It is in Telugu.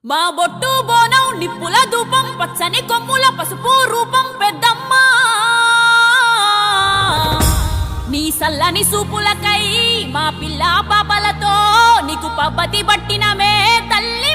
మా బొట్టు బోనం నిప్పుల ధూపం పచ్చని కొమ్ముల పసుపు రూపం పెద్దమ్మ నీ సల్లని సూపులకై మా పిల్ల పాపలతో నీకు పబ్బతి పట్టినమే తల్లి